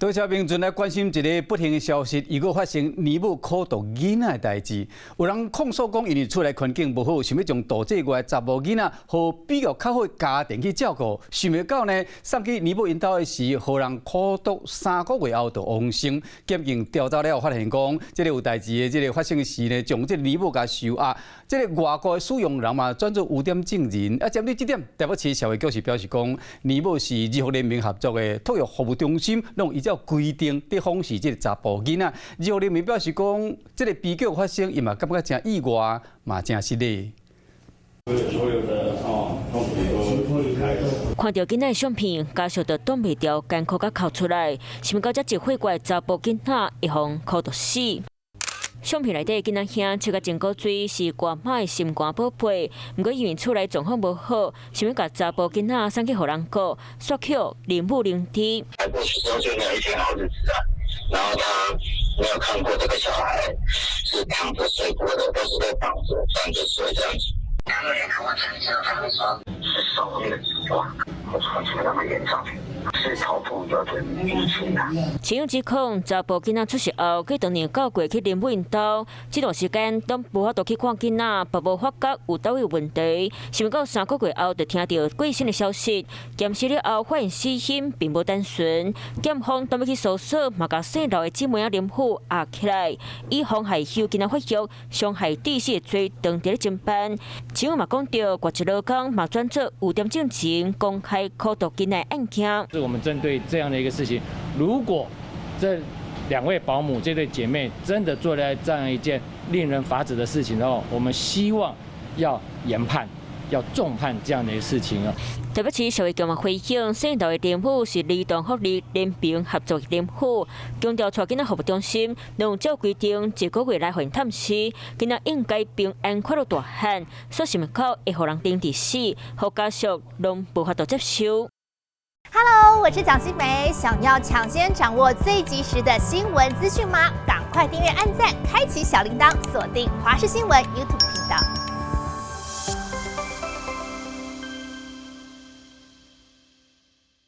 多少民众来关心一个不幸的消息，如果发生年母苦毒囡仔的代志，有人控诉讲，因为厝内环境不好，想要将大这外查某囡仔和比较较好的家庭去照顾，想袂到呢，送去年母因兜的时，互人苦毒3个月后就往生。检警调查了，发现讲，这个有代志的这个发生时呢，将这个年母甲收押，这个外国的使用人嘛，转做污点证人。啊，针对这点，台北市社会局是表示讲，年母是日服联名合作的托育服务中心，拢依照规定伫访视这个查甫囡仔。日服联名表示讲，这个悲剧发生，伊嘛感觉真意外，嘛真失礼。所有的都离开了。看到囡仔的相片，家属就挡袂掉艰苦甲哭出来，想到这一血怪查甫囡仔一方哭到死。相片内底囡仔兄笑甲真古水，是外妈的心肝宝贝。不过因为厝内状况无好，想要甲查甫囡仔送去互人顾，索取领母领弟。过去中就没有一天好日子啊。然后他没有看过这个小孩是躺着睡过的，都是在躺着站着睡这样子。他们也跟我讲一下，他们说是手那个哇，我传出那么严重。是头部有点淤青啊。前用指控查甫囡仔出事后，去当年到过去林母因兜，这段时间都无法度去看囡仔，爸无发觉有倒有问题。想到3个月后，就听到过身的消息，检视了后发现死因并无单纯。检方当要去搜索，嘛甲姓刘的姊妹林母压起来，以妨害羞囡仔发育、伤害致死的罪当伫咧侦办。前用嘛讲到，过一老公嘛转做污点证人，公开苦毒囡仔案件。是我们针对这样的一个事情，如果这2位保姆这对姐妹真的做了这样一件令人发指的事情的话，我们希望要严判，要重判这样的一个事情啊。台北市社会局嘛回应，姓刘的林母是儿童福利联名合作的林母，强调带囡仔服务中心拢照规定1个月来回探视，囡仔应该平安快乐大汉，所想到会互人定治死，互家属拢无法度接受。Hello， 我是蒋欣梅。想要抢先掌握最及时的新闻资讯吗？赶快订阅、按赞、开启小铃铛，锁定华视新闻 YouTube 频道。